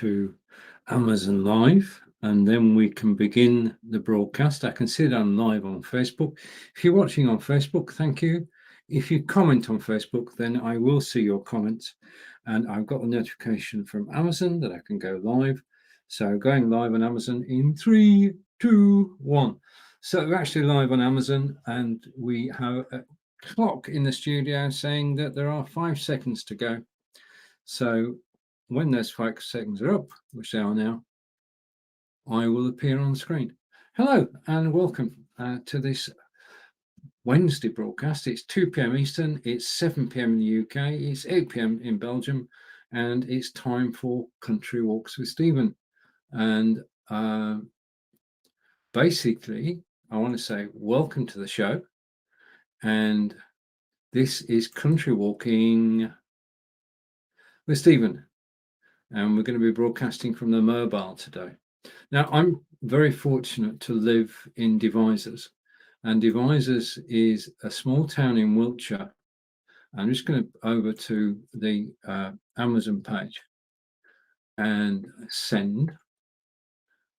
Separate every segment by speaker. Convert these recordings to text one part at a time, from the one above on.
Speaker 1: to Amazon Live, and then we can begin the broadcast. I can see that I'm live on Facebook. If you're watching on Facebook, thank you. If you comment on Facebook, then I will see your comments, and I've got a notification from Amazon that I can go live. So going live on Amazon in 3, 2, 1. So we're actually live on Amazon, and we have a clock in the studio saying that there are 5 seconds to go. So when those 5 seconds are up, which they are now, I will appear on the screen. Hello and welcome to this Wednesday broadcast. It's 2 p.m. Eastern, it's 7 p.m. in the UK, it's 8 p.m. in Belgium, and it's time for Country Walks with Stephen. And basically, I want to say welcome to the show. And this is Country Walking with Stephen. And we're going to be broadcasting from the mobile today. Now, I'm very fortunate to live in Devizes, and Devizes is a small town in Wiltshire. I'm just going to over to the Amazon page and send.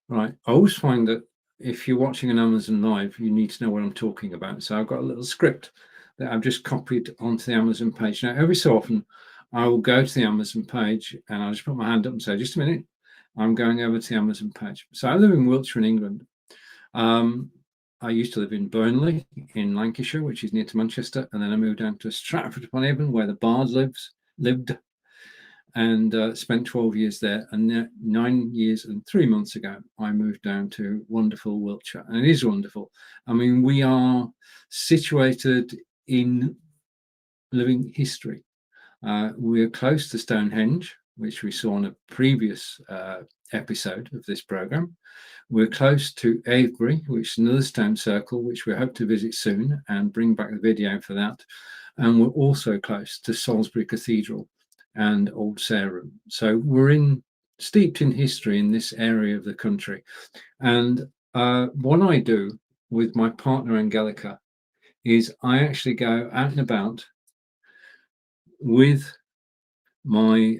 Speaker 1: Right, I always find that if you're watching an Amazon Live, you need to know what I'm talking about. So I've got a little script that I've just copied onto the Amazon page. Now, every so often, I will go to the Amazon page and I'll just put my hand up and say, just a minute, I'm going over to the Amazon page. So I live in Wiltshire in England. I used to live in Burnley in Lancashire, which is near to Manchester. And then I moved down to Stratford upon Avon, where the bard lived, and spent 12 years there. And 9 years and 3 months ago, I moved down to wonderful Wiltshire. And it is wonderful. I mean, we are situated in living history. We're close to Stonehenge, which we saw on a previous episode of this program. We're close to Avebury, which is another stone circle, which we hope to visit soon and bring back the video for that. And we're also close to Salisbury Cathedral and Old Sarum. So we're steeped in history in this area of the country. And what I do with my partner Angelica is I actually go out and about with my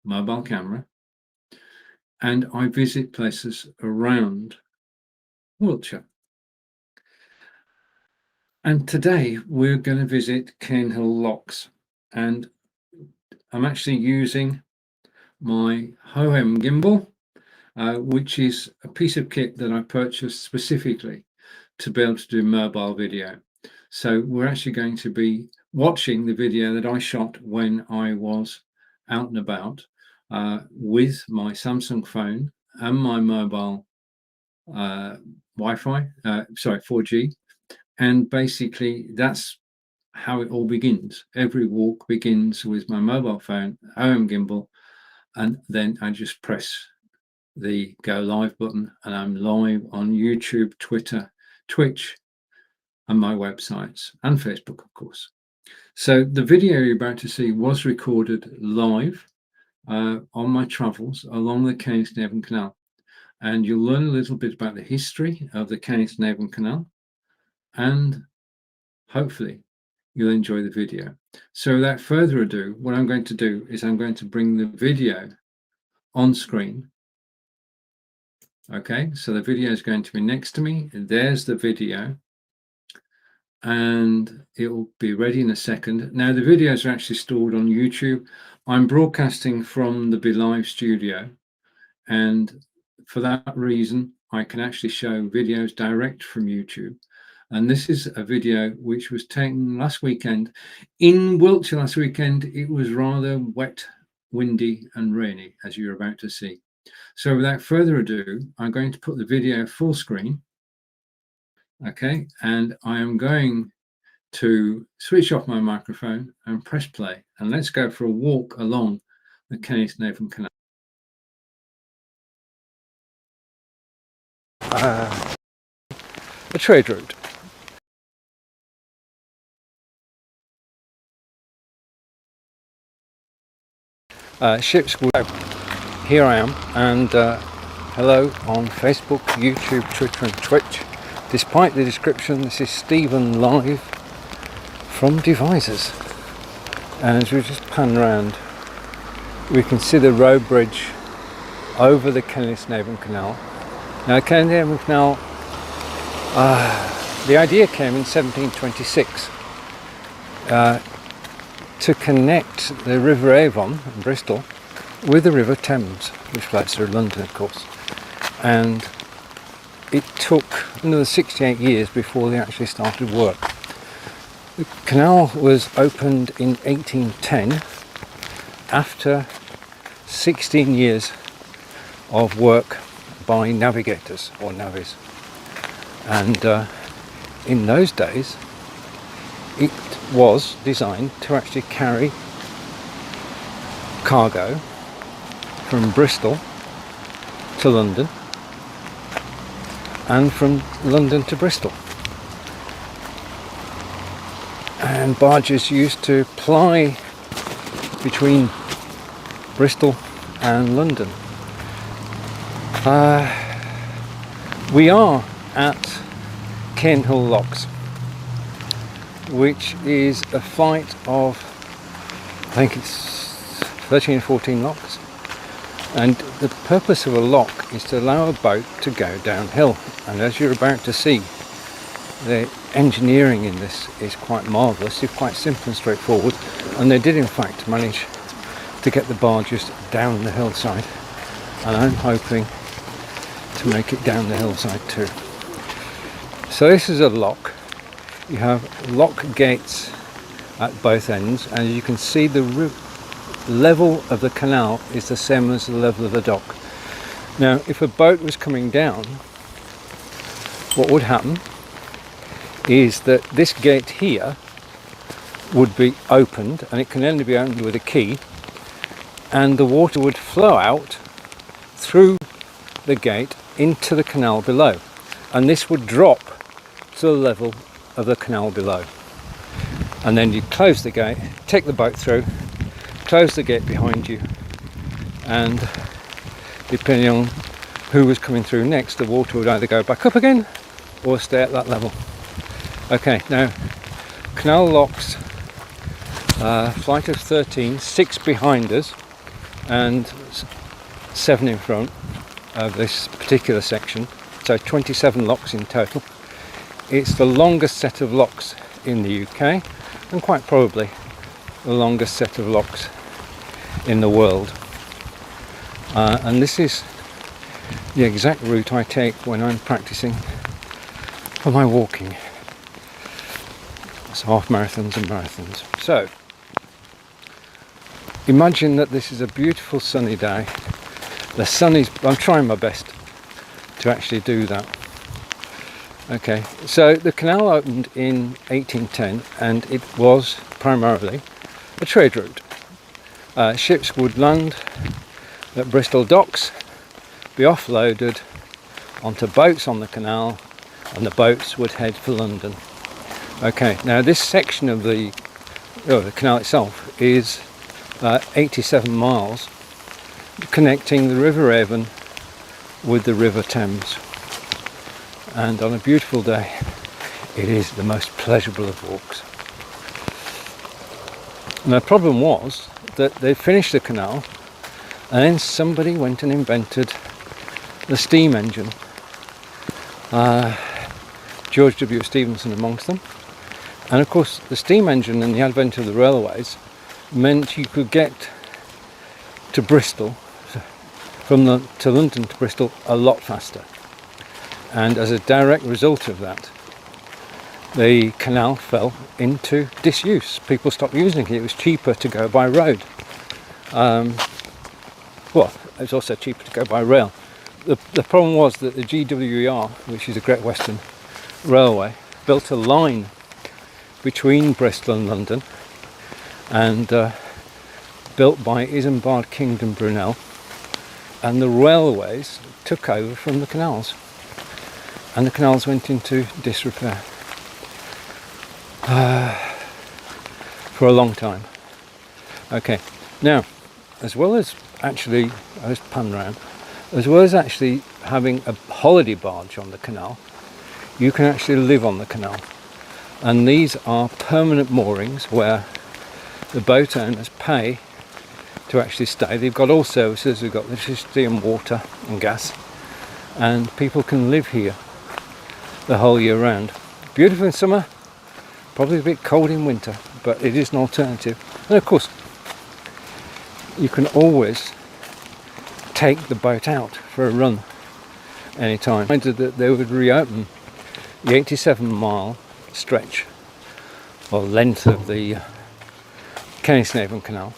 Speaker 1: mobile camera, and I visit places around Wiltshire. And today we're going to visit Caen Hill Locks, and I'm actually using my Hohem gimbal, which is a piece of kit that I purchased specifically to be able to do mobile video. So we're actually going to be watching the video that I shot when I was out and about with my Samsung phone and my mobile Wi-Fi, 4G. And basically that's how it all begins. Every walk begins with my mobile phone, Hohem gimbal, and then I just press the go live button and I'm live on YouTube, Twitter, Twitch, and my websites, and Facebook, of course. So the video you're about to see was recorded live on my travels along the Caen and Avon Canal. And you'll learn a little bit about the history of the Caen and Avon Canal, and hopefully you'll enjoy the video. So without further ado, what I'm going to do is I'm going to bring the video on screen. Okay, so the video is going to be next to me. There's the video, and it will be ready in a second. Now, the videos are actually stored on YouTube. I'm broadcasting from the Be Live studio, and for that reason, I can actually show videos direct from YouTube. And this is a video which was taken last weekend. In Wiltshire last weekend, it was rather wet, windy, and rainy, as you're about to see. So without further ado, I'm going to put the video full screen. Okay, and I am going to switch off my microphone and press play. And let's go for a walk along the Caen and Avon Canal. A trade route. Ships will. Here I am, and hello on Facebook, YouTube, Twitter, and Twitch. Despite the description, this is Stephen live from Devizes, and as we just pan around we can see the road bridge over the Caen Hill Canal. Now, Caen Hill Canal, the idea came in 1726 to connect the River Avon in Bristol with the River Thames, which flows through London, of course. And it took another 68 years before they actually started work. The canal was opened in 1810 after 16 years of work by navigators or navvies. And in those days, it was designed to actually carry cargo from Bristol to London and from London to Bristol. And barges used to ply between Bristol and London. We are at Caen Hill Locks, which is a flight of, I think it's 13 or 14 locks. And the purpose of a lock is to allow a boat to go downhill. And as you're about to see, the engineering in this is quite marvellous. It's quite simple and straightforward. And they did in fact manage to get the barges down the hillside. And I'm hoping to make it down the hillside too. So this is a lock. You have lock gates at both ends, and you can see the level of the canal is the same as the level of the dock. Now, if a boat was coming down, what would happen is that this gate here would be opened, and it can only be opened with a key, and the water would flow out through the gate into the canal below, and this would drop to the level of the canal below. And then you close the gate, take the boat through, close the gate behind you, and depending on who was coming through next, the water would either go back up again or stay at that level. Okay, now canal locks, flight of 13, 6 behind us and 7 in front of this particular section, so 27 locks in total. It's the longest set of locks in the UK, and quite probably the longest set of locks in the world. And this is the exact route I take when I'm practicing for my walking. So half marathons and marathons. So imagine that this is a beautiful sunny day. The sun is, I'm trying my best to actually do that. Okay, so the canal opened in 1810 and it was primarily a trade route. Ships would land at Bristol docks, be offloaded onto boats on the canal, and the boats would head for London. Okay, now this section of the canal itself is 87 miles, connecting the River Avon with the River Thames. And on a beautiful day, it is the most pleasurable of walks. And the problem was that they finished the canal, and then somebody went and invented the steam engine. George W. Stephenson amongst them. And of course, the steam engine and the advent of the railways meant you could get to Bristol, to London to Bristol, a lot faster. And as a direct result of that, the canal fell into disuse. People stopped using it. It was cheaper to go by road. Well, it was also cheaper to go by rail. The problem was that the GWR, which is the Great Western Railway, built a line between Bristol and London, and built by Isambard Kingdom Brunel, and the railways took over from the canals, and the canals went into disrepair for a long time. Okay, now, as well as actually, I was pan round, as well as actually having a holiday barge on the canal, you can actually live on the canal. And these are permanent moorings where the boat owners pay to to actually stay. They've got all services. They've got electricity and water and gas, and people can live here the whole year round. Beautiful in summer, probably a bit cold in winter, but it is an alternative. And of course, you can always take the boat out for a run anytime. I decided that they would reopen the 87-mile stretch or length of the Caen Hill Canal,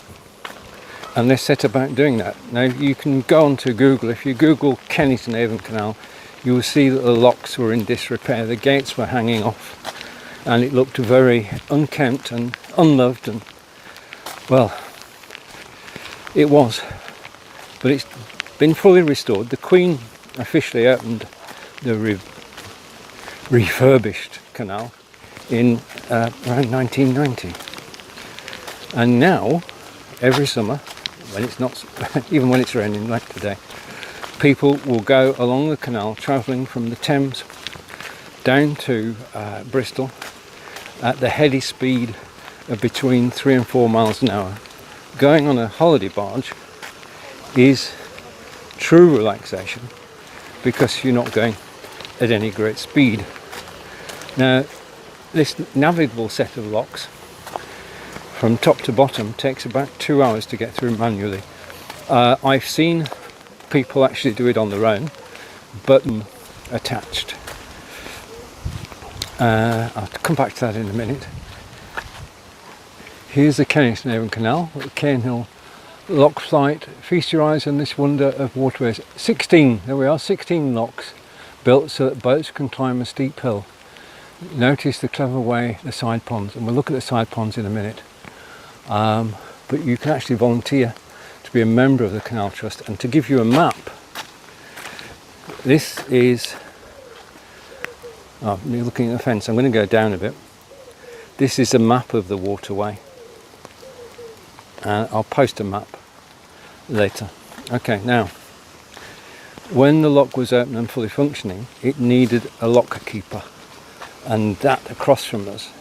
Speaker 1: and they're set about doing that. Now you can go onto Google. If you Google Caen Hill Canal, you will see that the locks were in disrepair. The gates were hanging off, and it looked very unkempt and unloved, and well, it was, but it's been fully restored. The Queen officially opened the refurbished canal in around 1990, and now every summer, when it's not, even when it's raining like today, people will go along the canal, travelling from the Thames down to Bristol at the heady speed of between 3 and 4 miles an hour. Going on a holiday barge is true relaxation because you're not going at any great speed. Now, this navigable set of locks from top to bottom takes about 2 hours to get through manually. I've seen people actually do it on their own, button attached. I'll come back to that in a minute. Here's the Caen Hill Canal, the Caen Hill Lock flight. Feast your eyes on this wonder of waterways. 16, there we are, 16 locks built so that boats can climb a steep hill. Notice the clever way the side ponds, and we'll look at the side ponds in a minute. But you can actually volunteer to be a member of the Canal Trust. And to give you a map, this is, oh, you're looking at the fence, I'm going to go down a bit. This is a map of the waterway. I'll post a map later. Okay, now, when the lock was open and fully functioning, it needed a lock keeper, and that across from us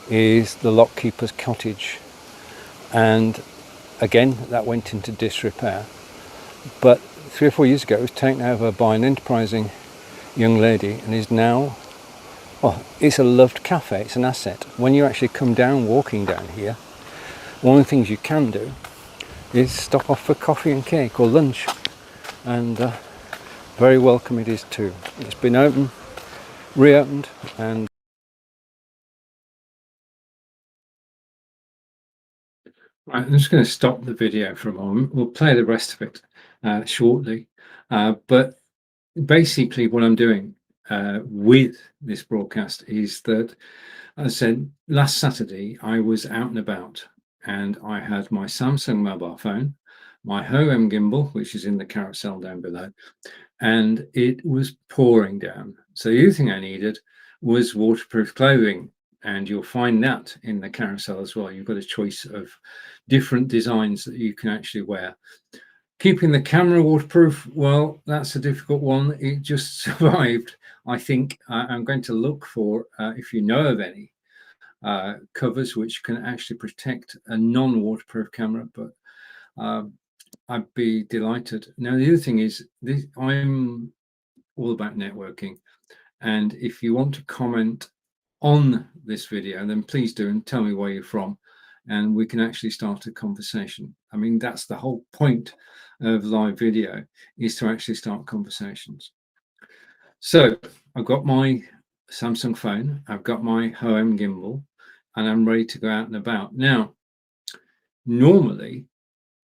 Speaker 1: is the lock keeper's cottage, and again that went into disrepair, but 3 or 4 years ago it was taken over by an enterprising young lady and is now, well, it's a loved cafe. It's an asset. When you actually come down, walking down here, one of the things you can do is stop off for coffee and cake or lunch, and very welcome it is too. It's been reopened, and right, I'm just going to stop the video for a moment. We'll play the rest of it shortly, but basically what I'm doing with this broadcast is that, as I said, last Saturday I was out and about, and I had my Samsung mobile phone, my Hohem gimbal, which is in the carousel down below, and it was pouring down. So the other thing I needed was waterproof clothing, and you'll find that in the carousel as well. You've got a choice of different designs that you can actually wear. Keeping the camera waterproof, well, that's a difficult one. It just survived. I think I'm going to look for, if you know of any, covers which can actually protect a non-waterproof camera, but I'd be delighted. Now, the other thing is, I'm all about networking, and if you want to comment on this video, then please do, and tell me where you're from, and we can actually start a conversation. I mean, that's the whole point of live video, is to actually start conversations. So I've got my Samsung phone, I've got my Hohem gimbal, and I'm ready to go out and about. Now, normally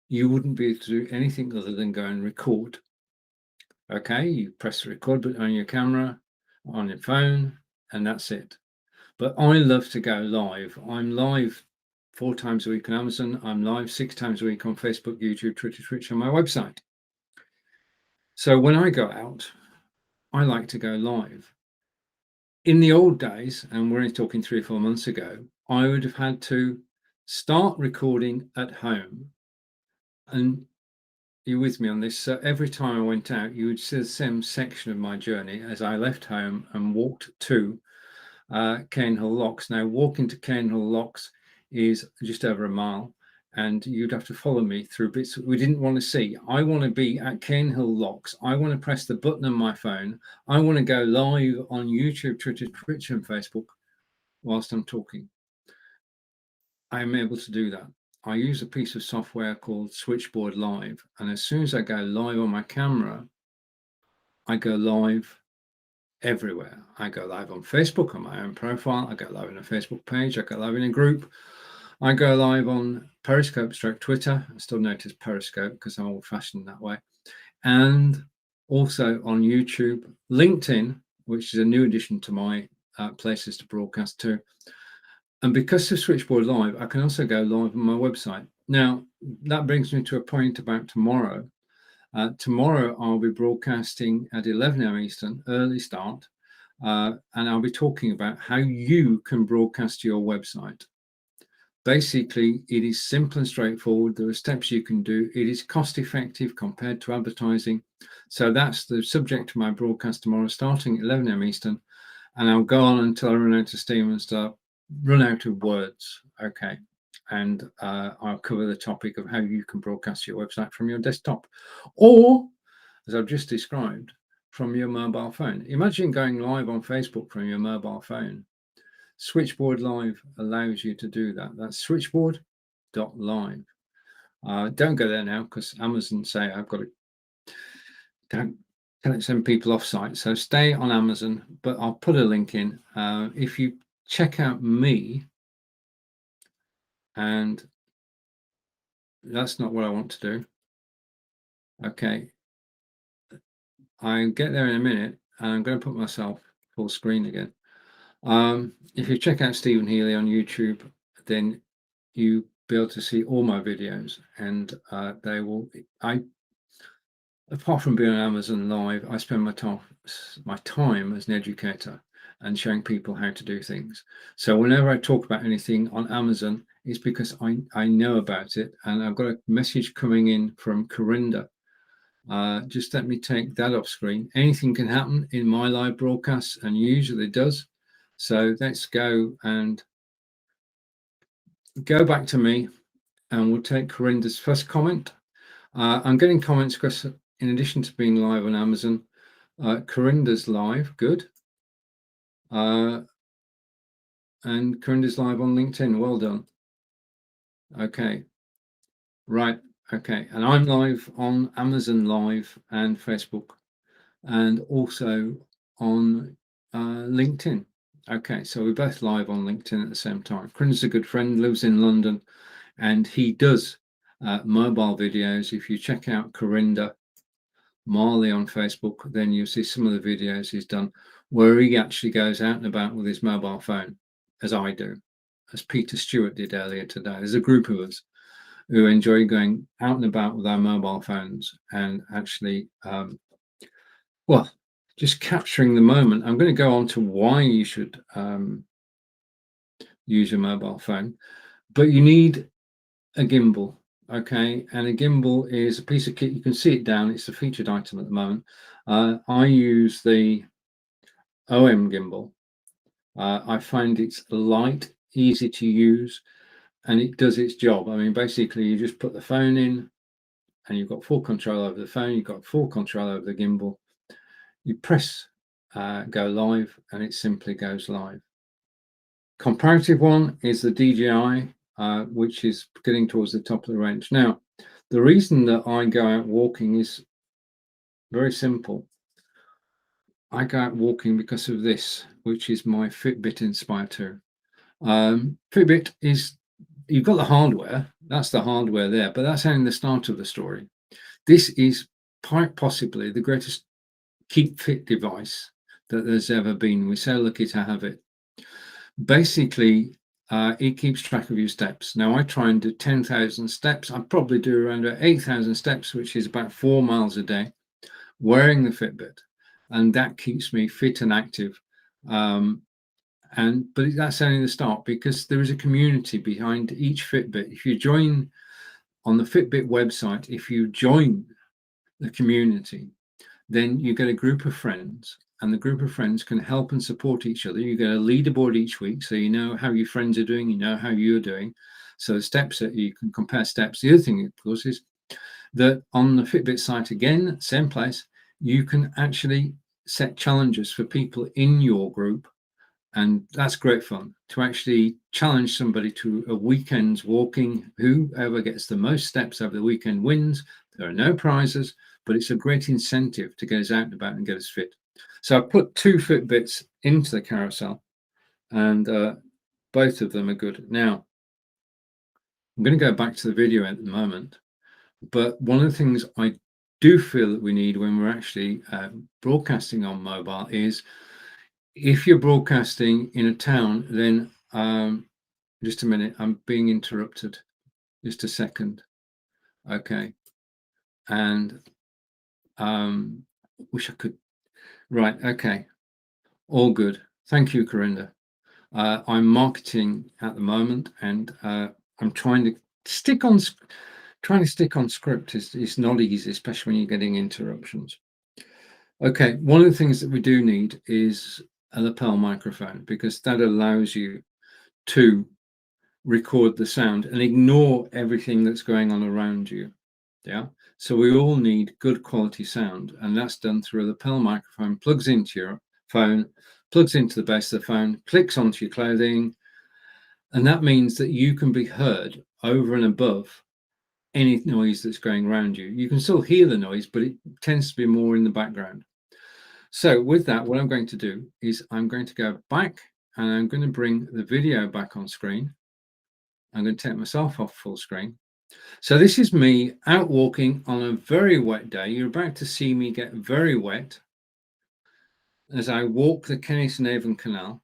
Speaker 1: you wouldn't be able to do anything other than go and record. Okay, you press the record button on your camera, on your phone, and that's it. But I love to go live. I'm live 4 times a week on Amazon. I'm live 6 times a week on Facebook, YouTube, Twitter, Twitch, on my website. So when I go out, I like to go live. In the old days, and we're only talking 3 or 4 months ago, I would have had to start recording at home. And you're with me on this. So every time I went out, you would see the same section of my journey as I left home and walked to Caen Hill Locks. Now, walking to Caen Hill Locks is just over a mile, and you'd have to follow me through bits we didn't want to see. I want to be at Caen Hill Locks. I want to press the button on my phone. I want to go live on YouTube, Twitter, Twitch, and Facebook whilst I'm talking. I'm able to do that. I use a piece of software called Switchboard Live, and as soon as I go live on my camera, I go live everywhere. I go live on Facebook on my own profile. I go live on a Facebook page. I go live in a group. I go live on Periscope / Twitter. I still notice Periscope because I'm old-fashioned that way. And also on YouTube, LinkedIn, which is a new addition to my places to broadcast to. And because of Switchboard Live, I can also go live on my website. Now, that brings me to a point about tomorrow. Tomorrow, I'll be broadcasting at 11 a.m. Eastern, early start, and I'll be talking about how you can broadcast your website. Basically, it is simple and straightforward. There are steps you can do. It is cost effective compared to advertising. So that's the subject of my broadcast tomorrow, starting at 11 a.m. Eastern. And I'll go on until I run out of steam and run out of words. Okay. And I'll cover the topic of how you can broadcast your website from your desktop, or, as I've just described, from your mobile phone. Imagine going live on Facebook from your mobile phone. Switchboard Live allows you to do that. That's switchboard.live. Don't go there now because Amazon say I've got to don't send people off site. So stay on Amazon, but I'll put a link in. If you check out me, and that's not what I want to do. Okay. I'll get there in a minute, and I'm going to put myself full screen again. If you check out Stephen Healy on YouTube, then you'll be able to see all my videos, and apart from being on Amazon Live, I spend my time as an educator and showing people how to do things. So whenever I talk about anything on Amazon, it's because I know about it, and I've got a message coming in from Corinda. Just let me take that off screen. Anything can happen in my live broadcasts, and usually does. So let's go and go back to me, and we'll take Corinda's first comment. I'm getting comments because in addition to being live on Amazon, Corinda's live, good. And Corinda's live on LinkedIn, well done. Okay, right, okay. And I'm live on Amazon Live and Facebook, and also on LinkedIn. Okay, so we're both live on LinkedIn at the same time. Corinda's a good friend, lives in London, and he does mobile videos. If you check out Corinda Marley on Facebook, then you'll see some of the videos he's done where he actually goes out and about with his mobile phone, as I do, as Peter Stewart did earlier today. There's a group of us who enjoy going out and about with our mobile phones and actually, well, just capturing the moment. I'm going to go on to why you should use your mobile phone, but you need a gimbal. Okay, and a gimbal is a piece of kit. You can see it down. It's a featured item at the moment. I use the Hohem gimbal. I find it's light, easy to use, and it does its job. I mean, basically, you just put the phone in, and you've got full control over the phone. You've got full control over the gimbal. You press go live, and it simply goes live. Comparative one is the DJI, which is getting towards the top of the range. Now, the reason that I go out walking is very simple. I go out walking because of this, which is my Fitbit Inspire 2. Fitbit is, you've got the hardware, that's the hardware there, but that's only the start of the story. This is quite possibly the greatest keep fit device that there's ever been. We're so lucky to have it. Basically, it keeps track of your steps. Now, I try and do 10,000 steps. I probably do around 8,000 steps, which is about 4 miles a day, wearing the Fitbit. And that keeps me fit and active. But that's only the start, because there is a community behind each Fitbit. If you join on the Fitbit website, if you join the community, then you get a group of friends and the group of friends can help and support each other. You get a leaderboard each week, so you know how your friends are doing, you know how you're doing. So steps that you can compare steps. The other thing, of course, is that on the Fitbit site, again, same place, you can actually set challenges for people in your group. And that's great fun to actually challenge somebody to a weekend's walking. Whoever gets the most steps over the weekend wins. There are no prizes, but it's a great incentive to get us out and about and get us fit. So I put 2 Fitbits into the carousel, and both of them are good. Now, I'm going to go back to the video at the moment, but one of the things I do feel that we need when we're actually broadcasting on mobile is, if you're broadcasting in a town, then just a minute, I'm being interrupted. Just a second. Okay. And wish I could. Right. Okay. All good. Thank you, Corinda. I'm marketing at the moment, and I'm trying to stick on script is not easy, especially when you're getting interruptions. Okay, one of the things that we do need is a lapel microphone, because that allows you to record the sound and ignore everything that's going on around you. Yeah, so we all need good quality sound, and that's done through a lapel microphone. Plugs into your phone, plugs into the base of the phone, clicks onto your clothing, and that means that you can be heard over and above any noise that's going around you. You can still hear the noise, but it tends to be more in the background. So with that, what I'm going to do is I'm going to go back, and I'm going to bring the video back on screen. I'm going to take myself off full screen. So this is me out walking on a very wet day. You're about to see me get very wet as I walk the Caen and Avon Canal.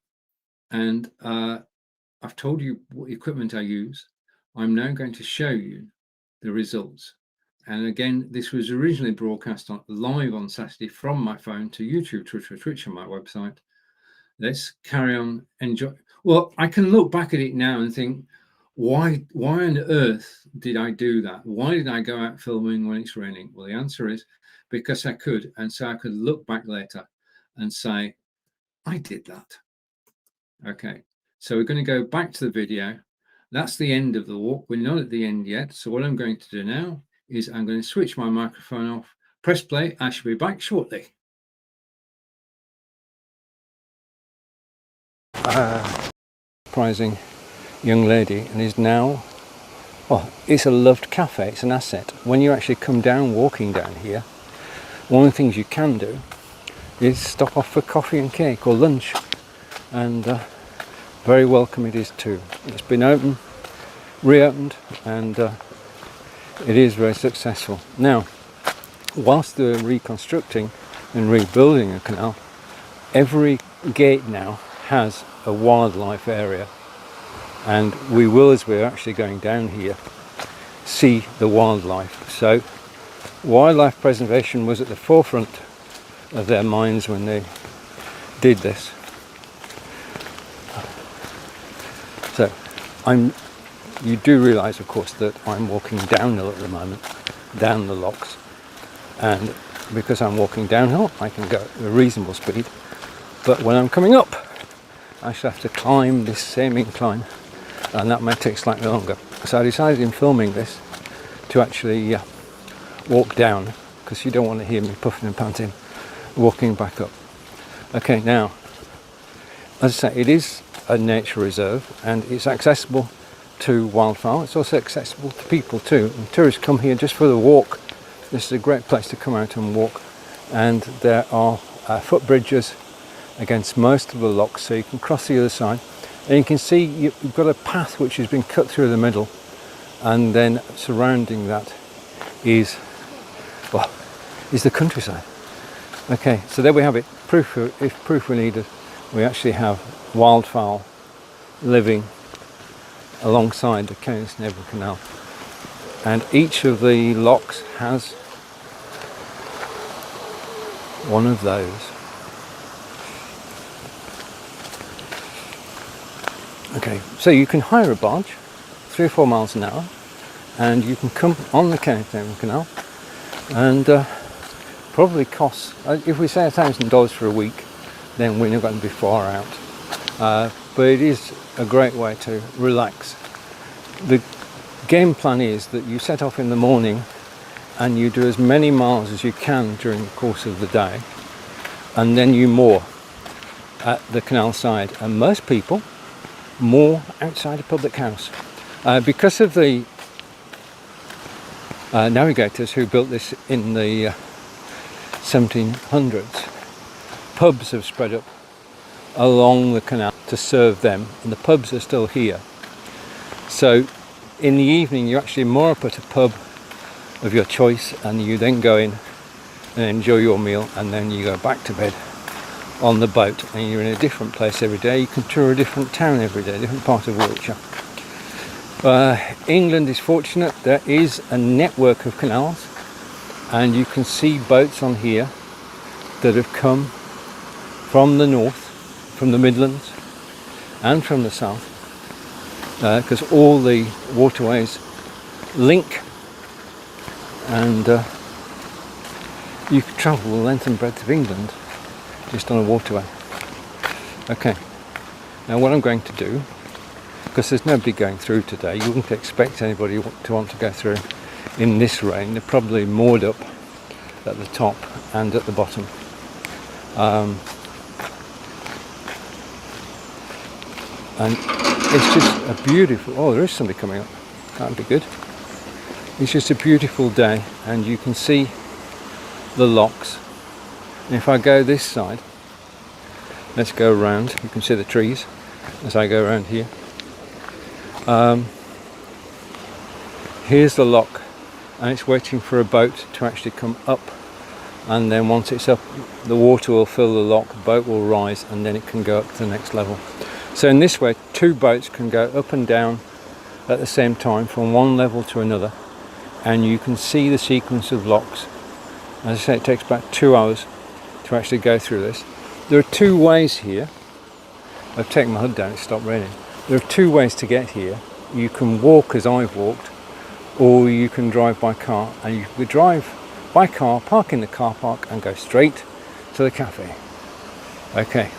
Speaker 1: And I've told you what equipment I use. I'm now going to show you the results. And again, this was originally broadcast live on Saturday from my phone to YouTube, Twitch, and my website. Let's carry on. Enjoy. Well, I can look back at it now and think, why on earth did I do that? Why did I go out filming when it's raining? Well, the answer is because I could. And so I could look back later and say, I did that. Okay, so we're going to go back to the video. That's the end of the walk. We're not at the end yet. So what I'm going to do now is I'm going to switch my microphone off, press play. I shall be back shortly. Surprising young lady, and is now, oh, it's a loved cafe. It's an asset. When you actually come down, walking down here, one of the things you can do is stop off for coffee and cake or lunch, and very welcome it is too. It's been reopened, and it is very successful. Now, whilst they're reconstructing and rebuilding a canal, every gate now has a wildlife area, and we will, as we're actually going down here, see the wildlife. So wildlife preservation was at the forefront of their minds when they did this. So you do realise, of course, that I'm walking downhill at the moment, down the locks, and because I'm walking downhill I can go at a reasonable speed, but when I'm coming up I shall have to climb this same incline, and that might take slightly longer. So I decided in filming this to actually walk down, because you don't want to hear me puffing and panting walking back up. Okay, now, as I say, it is a nature reserve and it's accessible to wildfowl. It's also accessible to people too, and tourists come here just for the walk. This is a great place to come out and walk, and there are footbridges against most of the locks, so you can cross the other side, and you can see you've got a path which has been cut through the middle, and then surrounding that is the countryside. Okay, so there we have it. Proof, if proof we needed, we actually have wildfowl living alongside the Caen and London Canal, and each of the locks has one of those. Okay, so you can hire a barge 3 or 4 miles an hour, and you can come on the Caen and London Canal, and probably costs, if we say $1,000 for a week, then we're not going to be far out. But it is a great way to relax. The game plan is that you set off in the morning and you do as many miles as you can during the course of the day, and then you moor at the canal side, and most people moor outside a public house. Because of the navigators who built this in the 1700s, pubs have spread up along the canal to serve them, and the pubs are still here. So in the evening you actually moor up at a pub of your choice, and you then go in and enjoy your meal, and then you go back to bed on the boat, and you're in a different place every day. You can tour a different town every day, a different part of Wiltshire. England is fortunate. There is a network of canals, and you can see boats on here that have come from the north, from the Midlands and from the south, because all the waterways link, and you can travel the length and breadth of England just on a waterway. Okay, now what I'm going to do, because there's nobody going through today, you wouldn't expect anybody to want to go through in this rain. They're probably moored up at the top and at the bottom. And it's just a beautiful, oh, there is somebody coming up, that'd be good. It's just a beautiful day, and you can see the locks. And if I go this side, let's go around, you can see the trees as I go around here. Here's the lock, and it's waiting for a boat to actually come up, and then once it's up, the water will fill the lock, the boat will rise, and then it can go up to the next level. So in this way, two boats can go up and down at the same time from one level to another, and you can see the sequence of locks. As I say, it takes about 2 hours to actually go through this. There are two ways here. I've taken my hood down, it stopped raining. There are two ways to get here. You can walk as I've walked, or you can drive by car, and you could drive by car, park in the car park and go straight to the cafe. Okay,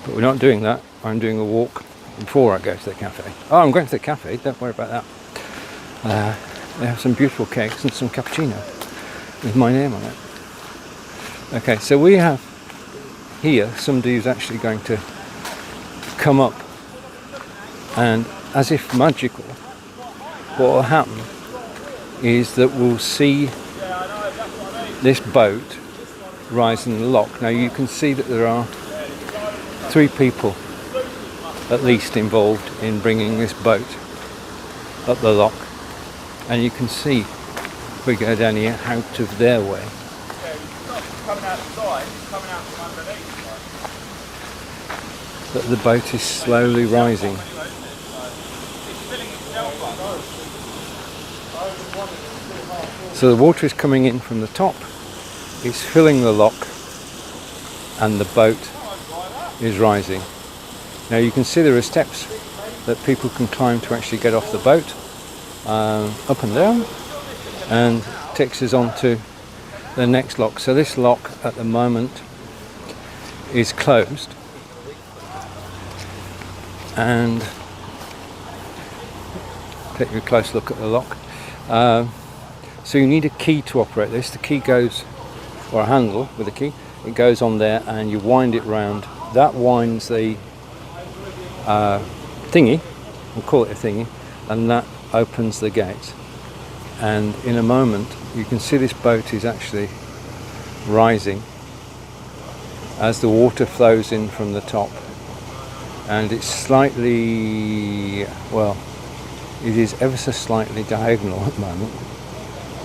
Speaker 1: but we're not doing that. I'm doing a walk before I go to the cafe. Oh, I'm going to the cafe, don't worry about that. They have some beautiful cakes and some cappuccino with my name on it. Okay, so we have here somebody who's actually going to come up, and as if magical, what will happen is that we'll see this boat rise in the lock. Now you can see that there are 3 people at least involved in bringing this boat up the lock, and you can see, if we go down here, out of their way. That the boat is slowly rising. So the water is coming in from the top, it's filling the lock, and the boat is rising. Now you can see there are steps that people can climb to actually get off the boat, up and down, and takes us on to the next lock. So this lock at the moment is closed, and take a close look at the lock. So you need a key to operate this. The key goes, or a handle with a key, it goes on there, and you wind it round. That winds the thingy, we'll call it a thingy, and that opens the gate. And in a moment you can see this boat is actually rising as the water flows in from the top, and it's slightly, well, it is ever so slightly diagonal at the moment.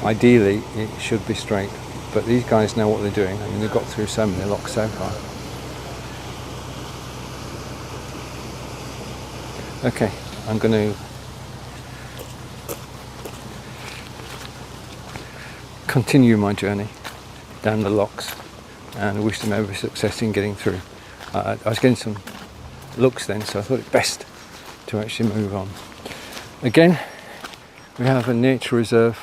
Speaker 1: Ideally it should be straight, but these guys know what they're doing. I mean, they've got through so many locks so far. Okay, I'm going to continue my journey down the locks, and I wish them every success in getting through. I was getting some looks then, so I thought it best to actually move on. Again, we have a nature reserve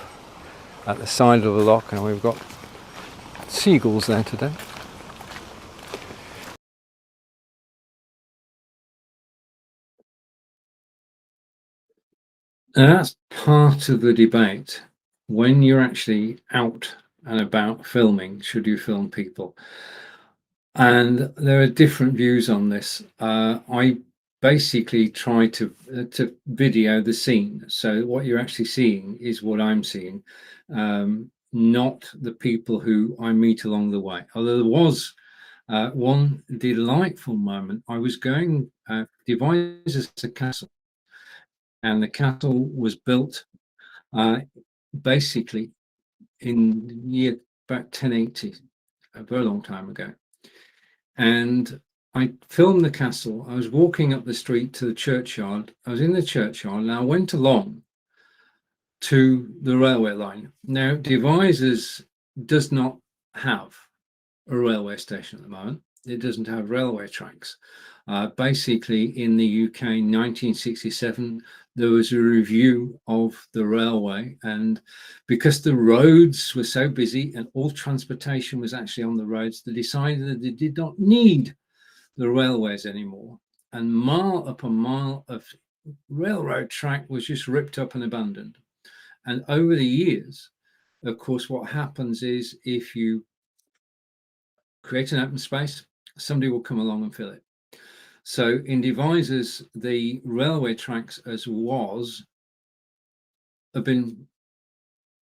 Speaker 1: at the side of the lock, and we've got seagulls there today. Now, that's part of the debate. When you're actually out and about filming, should you film people? And there are different views on this. I basically try to video the scene. So what you're actually seeing is what I'm seeing, not the people who I meet along the way. Although there was one delightful moment. I was going Devizes a castle, and the castle was built basically in the year about 1080, a very long time ago. And I filmed the castle. I was walking up the street to the churchyard. I was in the churchyard and I went along to the railway line. Now, Devizes does not have a railway station at the moment. It doesn't have railway tracks. Basically, in the UK in 1967, there was a review of the railway, and because the roads were so busy and all transportation was actually on the roads, they decided that they did not need the railways anymore. And mile upon mile of railroad track was just ripped up and abandoned. And over the years, of course, what happens is if you create an open space, somebody will come along and fill it. So in Devizes, the railway tracks as was have been,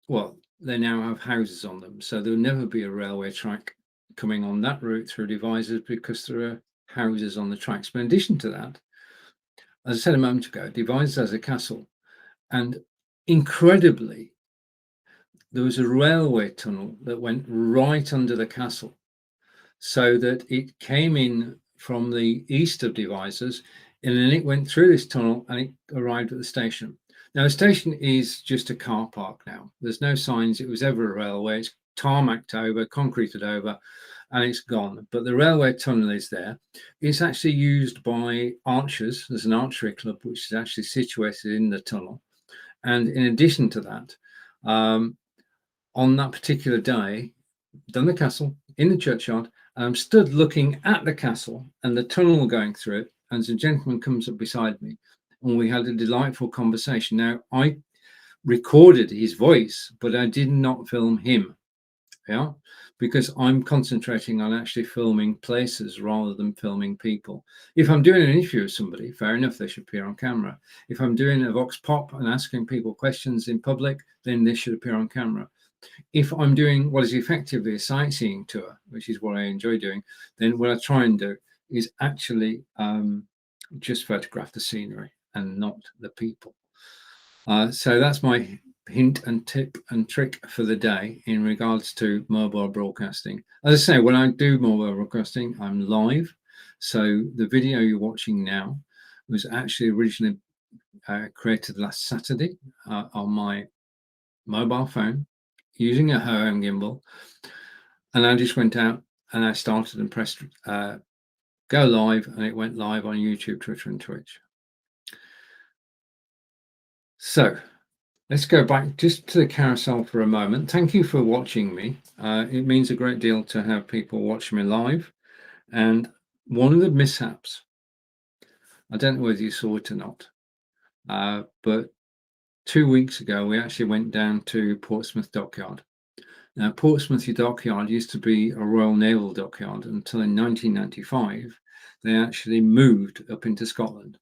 Speaker 1: well, they now have houses on them. So there'll never be a railway track coming on that route through Devizes because there are houses on the tracks. But in addition to that, as I said a moment ago, Devizes has a castle. And incredibly, there was a railway tunnel that went right under the castle, so that it came in from the east of Devizes, and then it went through this tunnel and it arrived at the station. Now, the station is just a car park now. There's no signs it was ever a railway. It's tarmacked over, concreted over, and it's gone. But the railway tunnel is there. It's actually used by archers. There's an archery club which is actually situated in the tunnel. And in addition to that, on that particular day, done the castle in the churchyard, and I'm stood looking at the castle and the tunnel going through it, and a gentleman comes up beside me, and we had a delightful conversation. Now, I recorded his voice, but I did not film him, yeah, because I'm concentrating on actually filming places rather than filming people. If I'm doing an interview with somebody, fair enough, they should appear on camera. If I'm doing a vox pop and asking people questions in public, then they should appear on camera. If I'm doing what is effectively a sightseeing tour, which is what I enjoy doing, then what I try and do is actually just photograph the scenery and not the people. So that's my hint and tip and trick for the day in regards to mobile broadcasting. As I say, when I do mobile broadcasting, I'm live. So the video you're watching now was actually originally created last Saturday on my mobile phone using a Hohem gimbal, and I just went out and I started and pressed go live, and it went live on YouTube, Twitter, and Twitch. So let's go back just to the carousel for a moment. Thank you for watching me. It means a great deal to have people watch me live. And one of the mishaps, I don't know whether you saw it or not, but 2 weeks ago we actually went down to Portsmouth Dockyard. Now, Portsmouth Dockyard used to be a Royal Naval Dockyard until in 1995 they actually moved up into Scotland,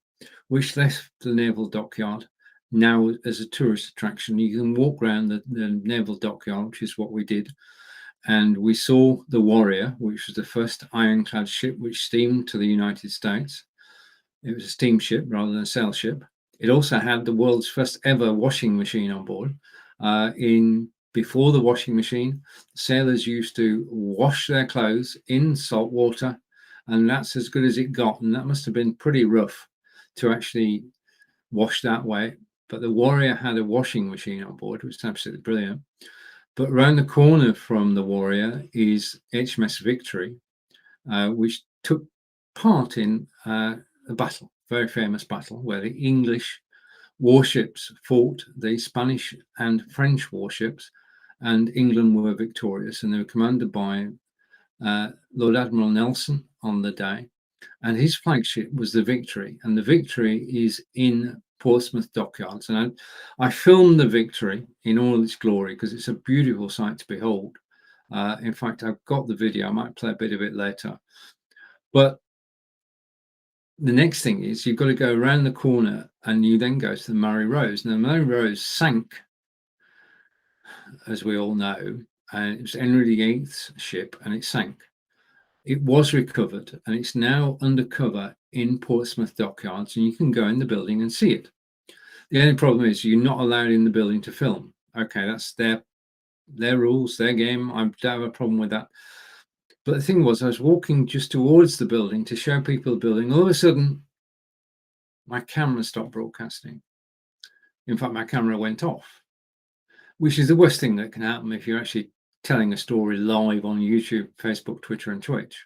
Speaker 1: which left the Naval Dockyard now as a tourist attraction. You can walk around the Naval Dockyard, which is what we did, and we saw the Warrior, which was the first ironclad ship which steamed to the United States. It was a steamship rather than a sail ship. It also had the world's first ever washing machine on board. Before the washing machine, sailors used to wash their clothes in salt water, and that's as good as it got. And that must have been pretty rough to actually wash that way. But the Warrior had a washing machine on board, which is absolutely brilliant. But around the corner from the Warrior is HMS Victory, which took part in a battle, very famous battle, where the English warships fought the Spanish and French warships, and England were victorious, and they were commanded by Lord Admiral Nelson on the day, and his flagship was the Victory, and the Victory is in Portsmouth dockyards, and I filmed the Victory in all its glory because it's a beautiful sight to behold. In fact, I've got the video. I might play a bit of it later. But the next thing is you've got to go around the corner and you then go to the Murray Rose. Now, the Murray Rose sank, as we all know, and it was Henry VIII's ship, and it sank. It was recovered, and it's now undercover in Portsmouth dockyards, and you can go in the building and see it. The only problem is you're not allowed in the building to film. Okay, that's their rules, their game. I don't have a problem with that. But the thing was, I was walking just towards the building to show people the building. All of a sudden, my camera stopped broadcasting. In fact, my camera went off, which is the worst thing that can happen if you're actually telling a story live on YouTube, Facebook, Twitter, and Twitch.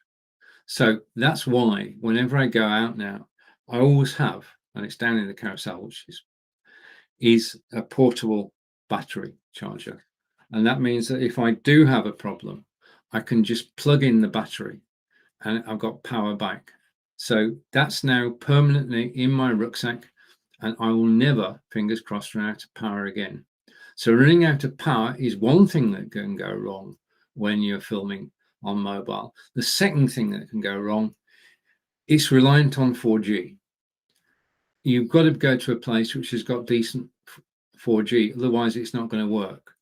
Speaker 1: So that's why whenever I go out now, I always have, and it's down in the carousel, which is a portable battery charger. And that means that if I do have a problem, I can just plug in the battery and I've got power back. So that's now permanently in my rucksack, and I will never, fingers crossed, run out of power again. So running out of power is one thing that can go wrong when you're filming on mobile. The second thing that can go wrong, it's reliant on 4G. You've got to go to a place which has got decent 4G, otherwise it's not going to work.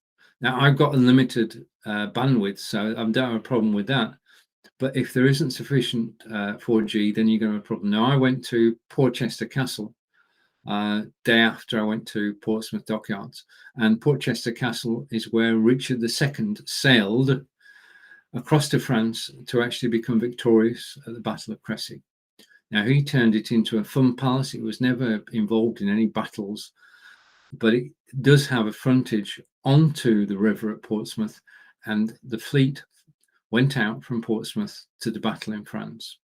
Speaker 1: Now, I've got unlimited bandwidth, so I don't have a problem with that. But if there isn't sufficient 4G, then you're going to have a problem. Now, I went to Portchester Castle day after I went to Portsmouth Dockyards, and Portchester Castle is where Richard II sailed across to France to actually become victorious at the Battle of Crecy. Now, he turned it into a fun palace. It was never involved in any battles, but it does have a frontage onto the river at Portsmouth, and the fleet went out from Portsmouth to the battle in France.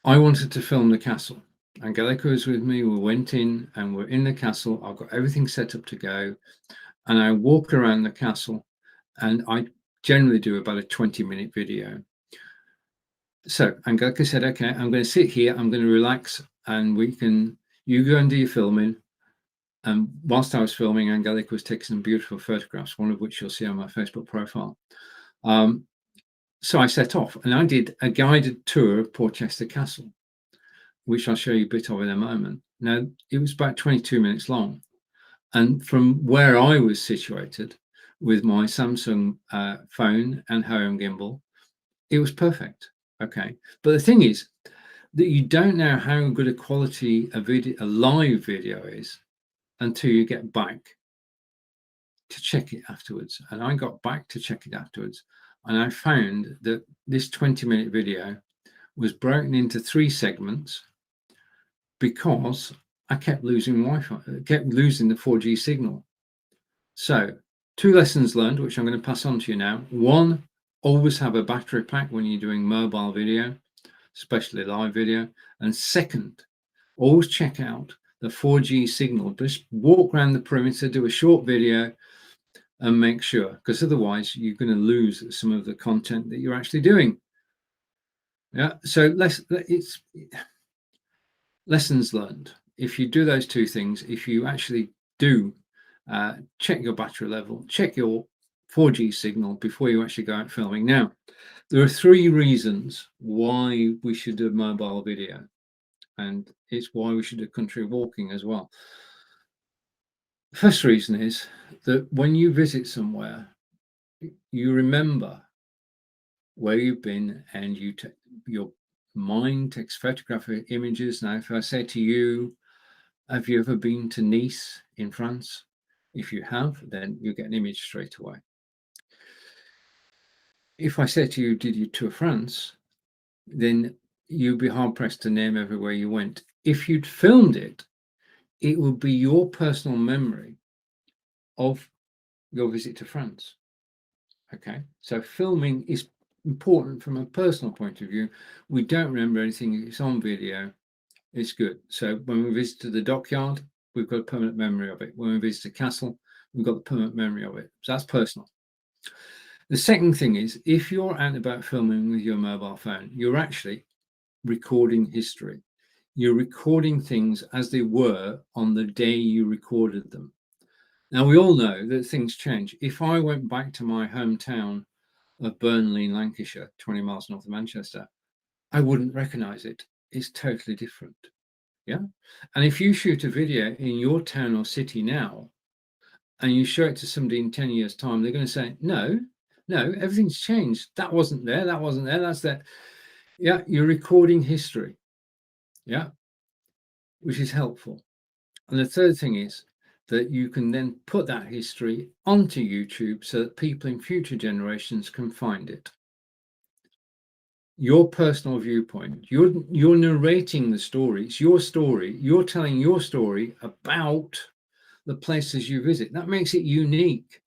Speaker 1: I wanted to film the castle. Angelica was with me. We went in and we're in the castle. I've got everything set up to go, and I walk around the castle, and I generally do about a 20-minute video. So Angelica said, okay, I'm going to sit here, I'm going to relax, and you go and do your filming. And whilst I was filming, Angelica was taking some beautiful photographs, one of which you'll see on my Facebook profile. So I set off, and I did a guided tour of Portchester Castle, which I'll show you a bit of in a moment. Now, it was about 22 minutes long. And from where I was situated with my Samsung phone and Hohem gimbal, it was perfect. Okay. But the thing is that you don't know how good a quality a live video is until you get back to check it afterwards. And I got back to check it afterwards, and I found that this 20-minute video was broken into 3 segments because I kept losing Wi-Fi, kept losing the 4G signal. So 2 lessons learned, which I'm going to pass on to you now. 1, always have a battery pack when you're doing mobile video, especially live video. And second, always check out the 4G signal. Just walk around the perimeter, do a short video, and make sure, because otherwise you're going to lose some of the content that you're actually doing. Yeah, so it's lessons learned. If you do those 2 things, if you actually do check your battery level, check your 4G signal before you actually go out filming. Now, there are 3 reasons why we should do mobile video, and it's why we should do country walking as well. The first reason is that when you visit somewhere, you remember where you've been, and your mind takes photographic images. Now, if I say to you, have you ever been to Nice in France? If you have, then you get an image straight away. If I say to you, did you tour France? Then you'd be hard pressed to name everywhere you went. If you'd filmed it, it would be your personal memory of your visit to France. Okay, so filming is important from a personal point of view. We don't remember anything, it's on video, it's good. So when we visited the dockyard, we've got a permanent memory of it. When we visited a castle, we've got the permanent memory of it. So that's personal. The second thing is, if you're out and about filming with your mobile phone, you're actually recording history. you're recording things as they were on the day you recorded them. Now, we all know that things change. If I went back to my hometown of Burnley in Lancashire, 20 miles north of Manchester, I wouldn't recognize it. It's totally different. Yeah. And if you shoot a video in your town or city now, and you show it to somebody in 10 years' time, they're going to say, no, everything's changed. That wasn't there. That's there. Yeah. You're recording history. Yeah. Which is helpful. And the third thing is that you can then put that history onto YouTube so that people in future generations can find it. Your personal viewpoint, you're narrating the story. It's your story. You're telling your story about the places you visit. That makes it unique.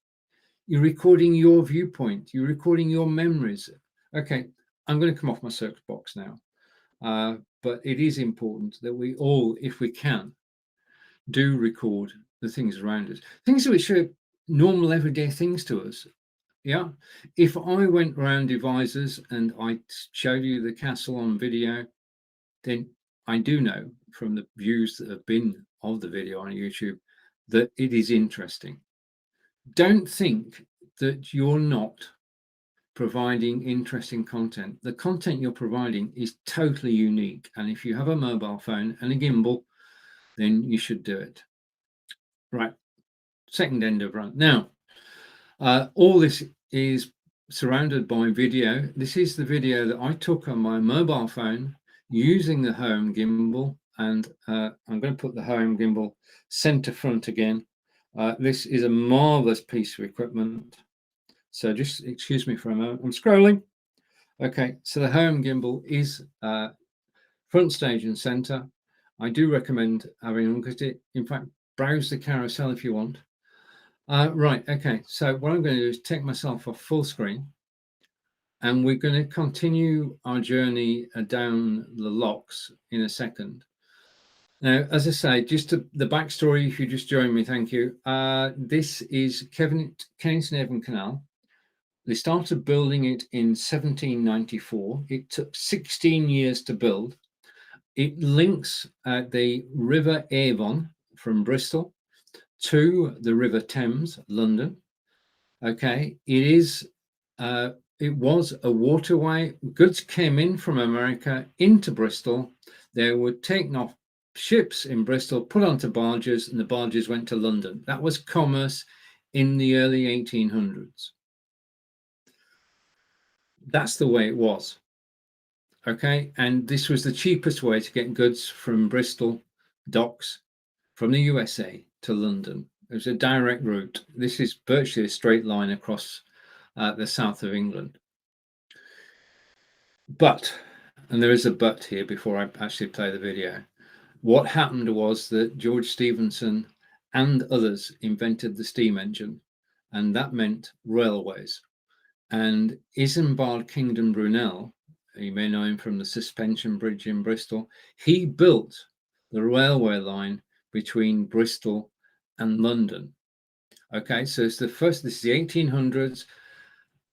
Speaker 1: You're recording your viewpoint. You're recording your memories. Okay, I'm going to come off my soapbox now. But it is important that we all, if we can, do record the things around us, things which are normal everyday things to us. Yeah, if I went around Devizes and I showed you the castle on video, then I do know from the views that have been of the video on YouTube that it is interesting. Don't think that you're not providing interesting content. The content you're providing is totally unique, and if you have a mobile phone and a gimbal, then you should do it. Right, second end of run. Now, all this is surrounded by video. This is the video that I took on my mobile phone using the Hohem gimbal, and I'm going to put the Hohem gimbal center front again. This is a marvelous piece of equipment. So just excuse me for a moment. I'm scrolling. Okay, so the Hohem gimbal is front stage and center. I do recommend having a look at it. In fact, browse the carousel if you want. Right, okay, so what I'm going to do is take myself off full screen, and we're going to continue our journey down the locks in a second. Now, as I say, just the backstory, if you just join me, thank you. This is Caen Hill Locks Canal. They started building it in 1794. It took 16 years to build. It links the River Avon from Bristol to the River Thames, London. Okay, it was a waterway. Goods came in from America into Bristol. They were taken off ships in Bristol, put onto barges, and the barges went to London. That was commerce in the early 1800s. That's the way it was. Okay, and this was the cheapest way to get goods from Bristol docks from the USA to London. It was a direct route. This is virtually a straight line across the south of England. But, and there is a but here before I actually play the video, what happened was that George Stephenson and others invented the steam engine, and that meant railways. And Isambard Kingdom Brunel, you may know him from the Suspension Bridge in Bristol, he built the railway line between Bristol and London. Okay, so it's this is the 1800s,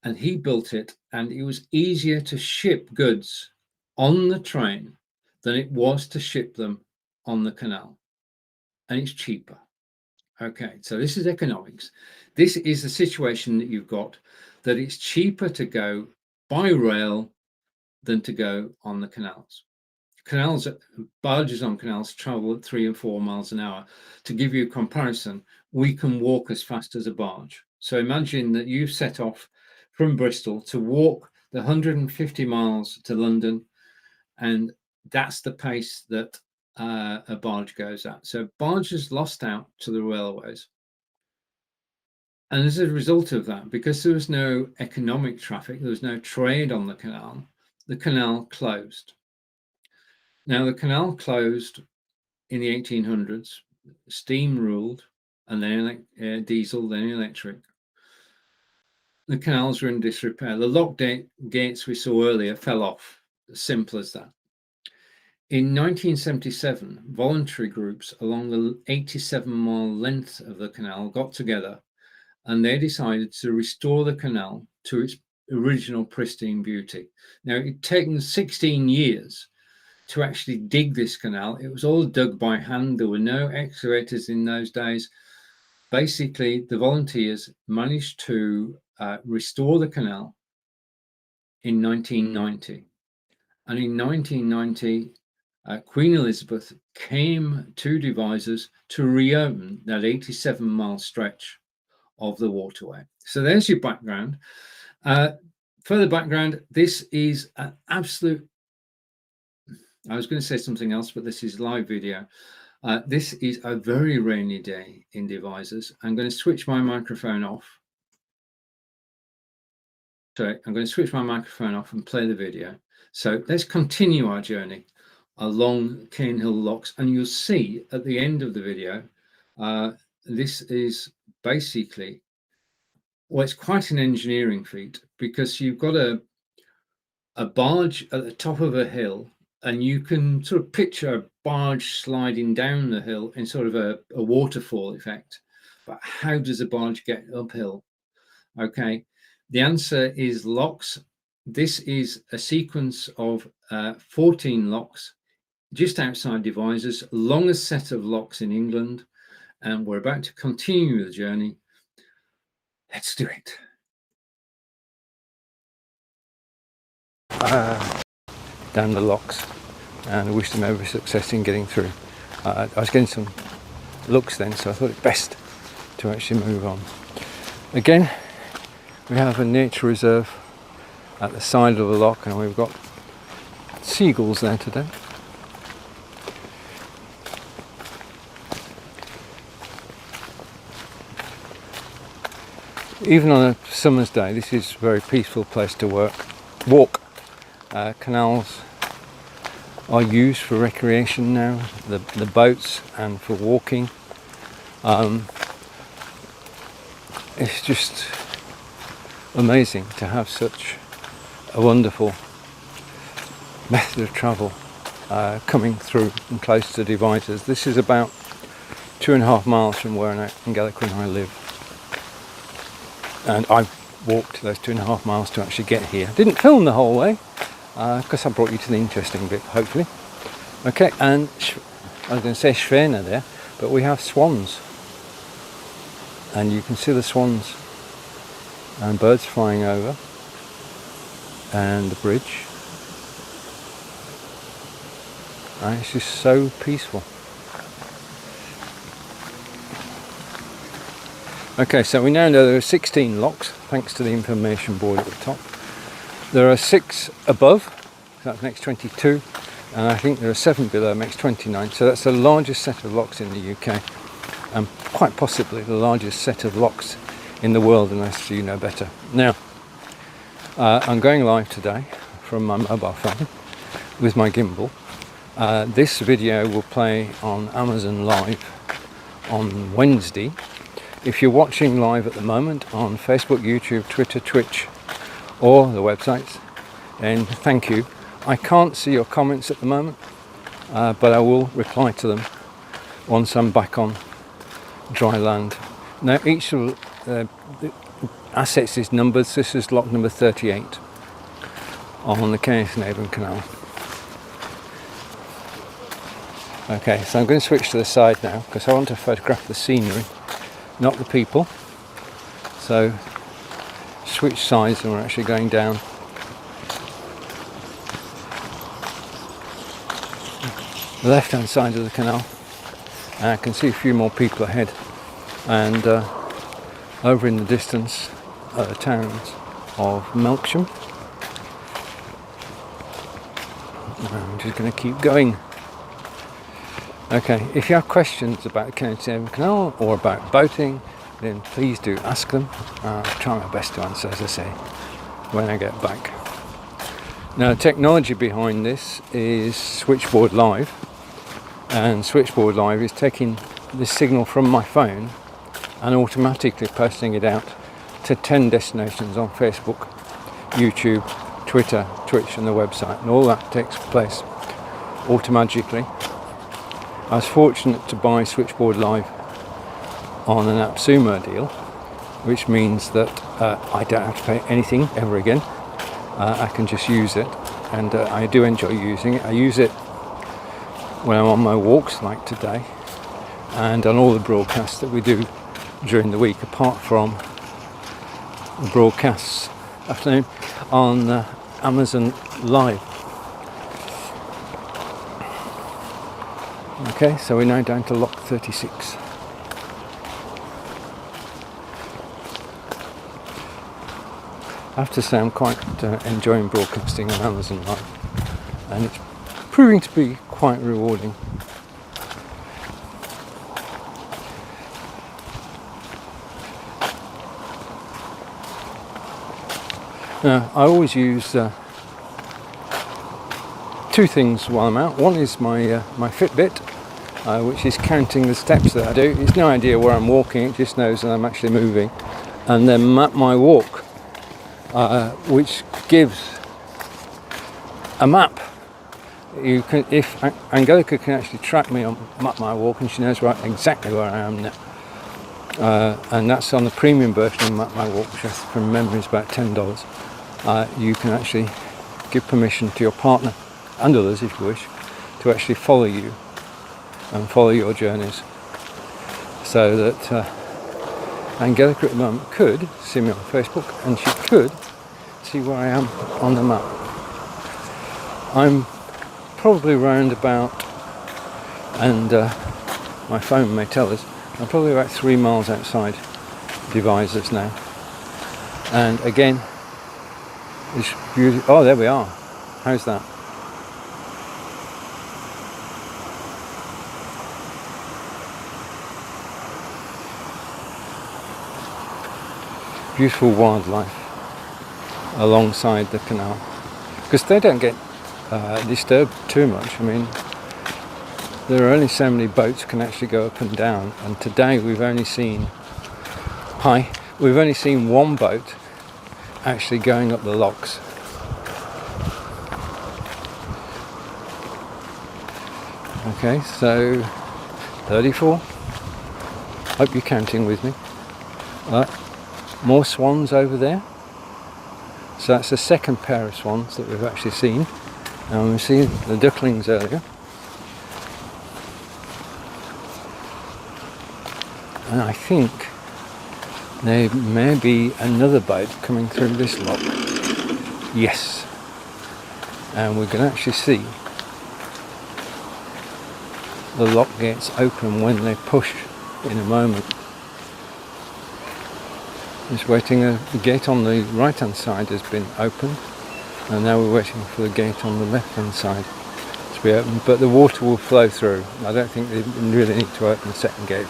Speaker 1: and he built it, and it was easier to ship goods on the train than it was to ship them on the canal, and it's cheaper. Okay, so this is economics. This is the situation that you've got, that it's cheaper to go by rail than to go on the canals. Barges on canals travel at 3 and 4 miles an hour. To give you a comparison, we can walk as fast as a barge. So imagine that you've set off from Bristol to walk the 150 miles to London, and that's the pace that a barge goes at. So barges lost out to the railways. And as a result of that, because there was no economic traffic, there was no trade on the canal closed. Now, the canal closed in the 1800s, steam ruled, and then diesel, then electric. The canals were in disrepair. The lock gates we saw earlier fell off, as simple as that. In 1977, voluntary groups along the 87-mile length of the canal got together, and they decided to restore the canal to its original pristine beauty. Now, it had taken 16 years to actually dig this canal. It was all dug by hand. There were no excavators in those days. Basically, the volunteers managed to restore the canal in 1990. And in 1990, Queen Elizabeth came to Devizes to reopen that 87-mile stretch of the waterway. So there's your background. Further background, this is an absolute, I was going to say something else, but this is live video. This is a very rainy day in Devizes. I'm going to switch my microphone off. So I'm going to switch my microphone off and play the video. So let's continue our journey along Caen Hill Locks, and you'll see at the end of the video, this is basically, well, it's quite an engineering feat, because you've got a barge at the top of a hill, and you can sort of picture a barge sliding down the hill in sort of a waterfall effect. But how does a barge get uphill? Okay, the answer is locks. This is a sequence of 14 locks just outside Devizes, longest set of locks in England, and we're about to continue the journey. Let's do it. Down the locks, and I wish them every success in getting through. I was getting some looks then, so I thought it best to actually move on. Again, we have a nature reserve at the side of the lock, and we've got seagulls there today. Even on a summer's day, this is a very peaceful place to walk. Canals are used for recreation now, the boats, and for walking. It's just amazing to have such a wonderful method of travel coming through and close to Devizes. This is about 2.5 miles from where in Gallagher I live, and I've walked those 2.5 miles to actually get here. Didn't film the whole way because I brought you to the interesting bit, hopefully. Okay, and I was going to say Schwäne there, but we have swans, and you can see the swans and birds flying over, and the bridge, and it's just so peaceful. Okay, so we now know there are 16 locks thanks to the information board at the top. There are 6 above, so that makes 22, and I think there are 7 below, makes 29. So that's the largest set of locks in the UK, and quite possibly the largest set of locks in the world, unless you know better. Now, I'm going live today from my mobile phone with my gimbal. This video will play on Amazon Live on Wednesday. If you're watching live at the moment on Facebook, YouTube, Twitter, Twitch, or the websites, then thank you. I can't see your comments at the moment, but I will reply to them once I'm back on dry land. Now, each of the assets is numbered. This is lock number 38 on the Caen and Avon Canal. Okay, so I'm going to switch to the side now because I want to photograph the scenery, not the people. So switch sides and we're actually going down the left hand side of the canal, and I can see a few more people ahead, and over in the distance are the towns of Melksham. I'm just going to keep going. Okay, if you have questions about the Caen and Avon Canal or about boating, then please do ask them. I'll try my best to answer, as I say, when I get back. Now, the technology behind this is Switchboard Live, and Switchboard Live is taking this signal from my phone and automatically posting it out to 10 destinations on Facebook, YouTube, Twitter, Twitch, and the website, and all that takes place automatically. I was fortunate to buy Switchboard Live on an AppSumo deal, which means that I don't have to pay anything ever again. I can just use it, and I do enjoy using it. I use it when I'm on my walks like today, and on all the broadcasts that we do during the week, apart from the broadcasts afternoon on Amazon Live. Okay, so we're now down to lock 36. I have to say I'm quite enjoying broadcasting on Amazon Live, and it's proving to be quite rewarding. Now, I always use two things while I'm out. One is my my Fitbit, which is counting the steps that I do. It's no idea where I'm walking, it just knows that I'm actually moving. And then Map My Walk, which gives a map. You can, if Angelica can actually track me on Map My Walk, and she knows exactly where I am now. And that's on the premium version of Map My Walk, which from memory is about $10. You can actually give permission to your partner and others, if you wish, to actually follow you and follow your journeys, so that Angelica at the moment could see me on Facebook, and she could see where I am on the map. I'm probably round about, and my phone may tell us, I'm probably about 3 miles outside Devizes now. And again, it's beautiful. Oh, there we are. How's that? Beautiful wildlife alongside the canal, because they don't get disturbed too much. I mean, there are only so many boats can actually go up and down, and today we've only seen one boat actually going up the locks. Okay, so 34. Hope you're counting with me. More swans over there. So that's the second pair of swans that we've actually seen. And we've seen the ducklings earlier. And I think there may be another boat coming through this lock. Yes. And we can actually see the lock gates open when they push in a moment. Just waiting, the gate on the right hand side has been opened, and now we're waiting for the gate on the left hand side to be opened, but the water will flow through. I don't think they really need to open the second gate.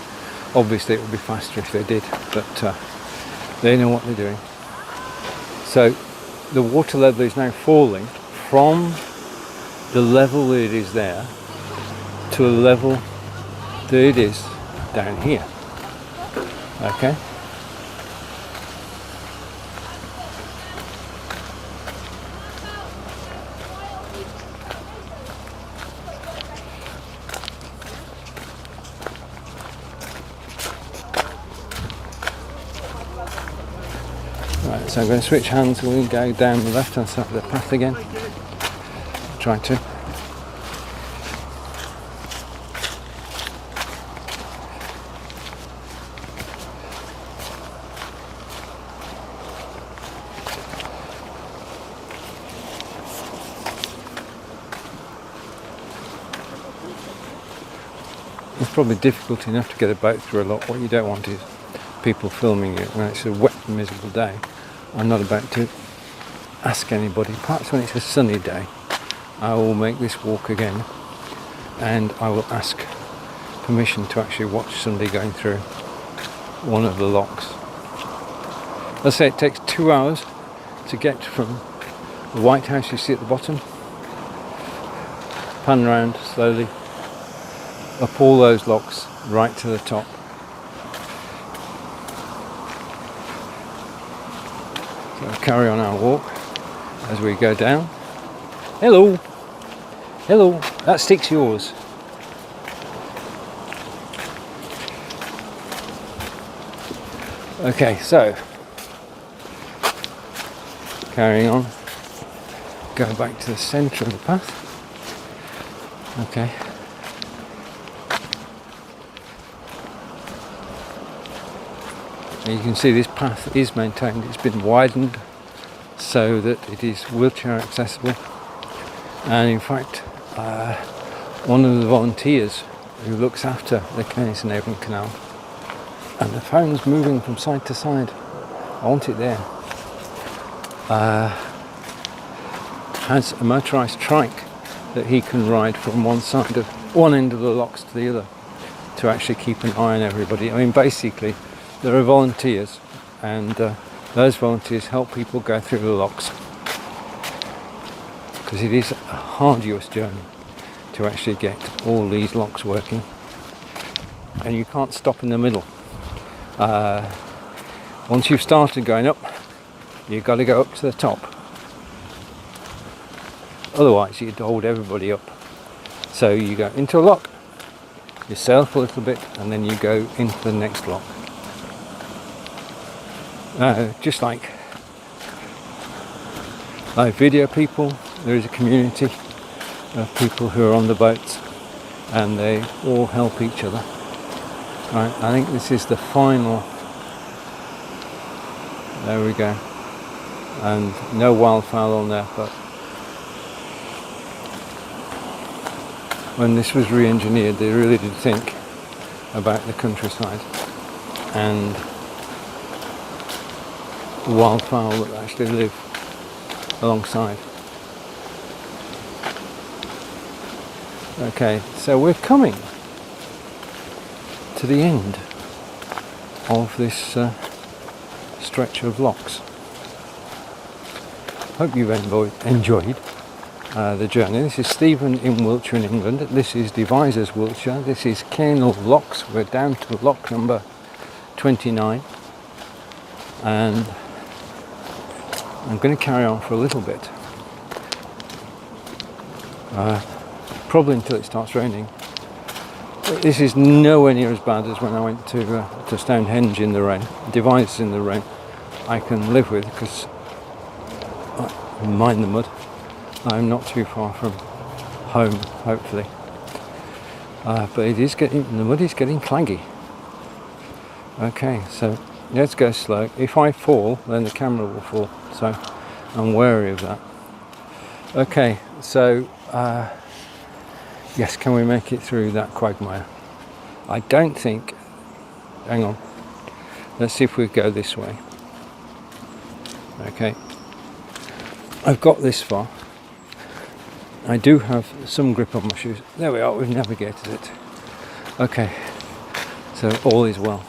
Speaker 1: Obviously it would be faster if they did, but they know what they're doing. So the water level is now falling from the level that it is there to a level that it is down here. Okay. Right, so I'm going to switch hands and we'll go down the left hand side of the path again. Try to. It's probably difficult enough to get a boat through a lot. What you don't want is people filming you when it's a wet, miserable day. I'm not about to ask anybody. Perhaps when it's a sunny day, I will make this walk again, and I will ask permission to actually watch somebody going through one of the locks. Let's say it takes 2 hours to get from the White House you see at the bottom, pan round slowly, up all those locks right to the top. So carry on our walk as we go down. Hello, hello, that stick's yours. Okay, so carrying on, go back to the centre of the path. Okay, And you can see this path is maintained. It's been widened so that it is wheelchair accessible. And in fact, one of the volunteers who looks after the Caen and Avon Canal, and the phone's moving from side to side, I want it there, has a motorised trike that he can ride from one end of the locks to the other to actually keep an eye on everybody. I mean, basically, there are volunteers, and those volunteers help people go through the locks, because it is a arduous journey to actually get all these locks working, and you can't stop in the middle. Once you've started going up, you've got to go up to the top, otherwise you'd hold everybody up. So you go into a lock, you sail for a little bit, and then you go into the next lock. Just like video people, there is a community of people who are on the boats, and they all help each other. Right, I think this is the final. There we go. And no wildfowl on there, but when this was re-engineered, they really did think about the countryside and the wildfowl that actually live alongside. Okay, so we're coming to the end of this stretch of locks. Hope you've enjoyed the journey. This is Stephen in Wiltshire in England. This is Devizes, Wiltshire. This is Caen Hill Locks. We're down to lock number 29, and I'm going to carry on for a little bit, probably until it starts raining. This is nowhere near as bad as when I went to Stonehenge in the rain. Devizes in the rain I can live with, because I mind the mud. I'm not too far from home, hopefully. But the mud is getting claggy. Okay, so let's go slow. If I fall, then the camera will fall, so I'm wary of that. Okay, so yes, can we make it through that quagmire? I don't think. Hang on. Let's see if we go this way. Okay. I've got this far. I do have some grip on my shoes. There we are, we've navigated it. Okay. So all is well.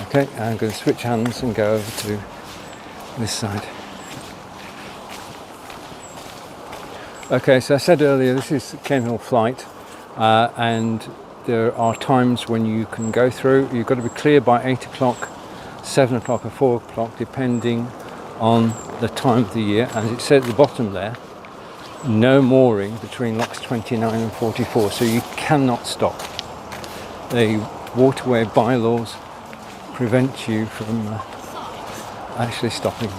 Speaker 1: Okay, I'm going to switch hands and go over to this side. Okay, so I said earlier, this is Caen Hill Flight, and there are times when you can go through. You've got to be clear by 8 o'clock, 7 o'clock or 4 o'clock, depending on the time of the year. As it said at the bottom there, no mooring between locks 29 and 44, so you cannot stop. The waterway bylaws prevent you from actually stopping.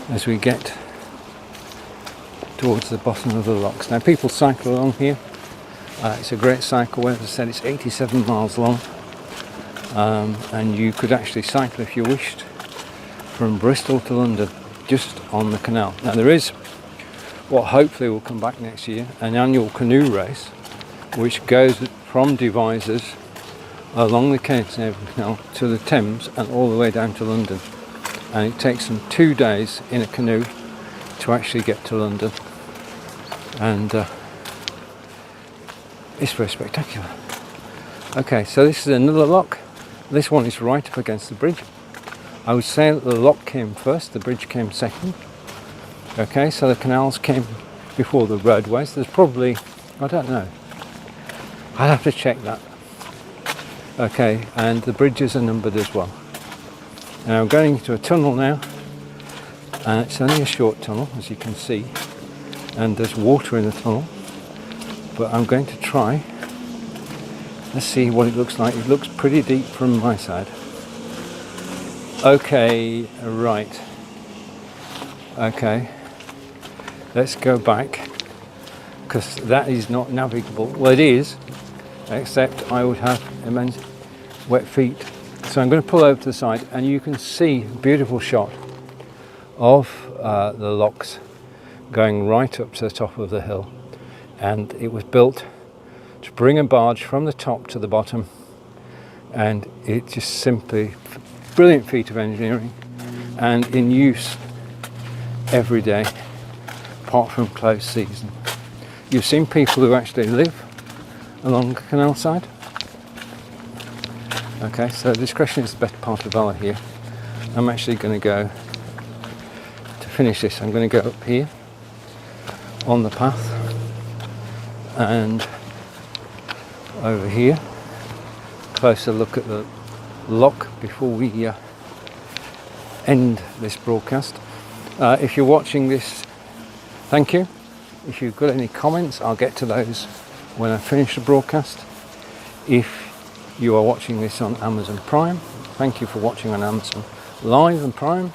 Speaker 1: As we get towards the bottom of the locks. Now, people cycle along here. It's a great cycleway. As I said, it's 87 miles long, and you could actually cycle, if you wished, from Bristol to London just on the canal. Now, there is what hopefully will come back next year, an annual canoe race which goes from Devizes along the Caen and Avon Canal to the Thames and all the way down to London. And it takes them 2 days in a canoe to actually get to London, and it's very spectacular. Okay, so this is another lock. This one is right up against the bridge. I would say that the lock came first, the bridge came second. Okay, so the canals came before the roadways. There's probably, I don't know, I'll have to check that. Okay, and the bridges are numbered as well. Now I'm going into a tunnel now, and it's only a short tunnel, as you can see, and there's water in the tunnel, but I'm going to try. Let's see what it looks like. It looks pretty deep from my side. Okay, right. Okay, let's go back, because that is not navigable. Well, it is, except I would have immense wet feet. So I'm going to pull over to the side, and you can see a beautiful shot of the locks going right up to the top of the hill. And it was built to bring a barge from the top to the bottom, and it just simply brilliant feat of engineering and in use every day apart from closed season. You've seen people who actually live along the canal side. Okay, so discretion is the best part of valor here. I'm actually going to go to finish this. I'm going to go up here on the path and over here, closer look at the lock before we end this broadcast. If you're watching this, thank you. If you've got any comments, I'll get to those when I finish the broadcast. If you are watching this on Amazon Prime, thank you for watching on Amazon Live and Prime.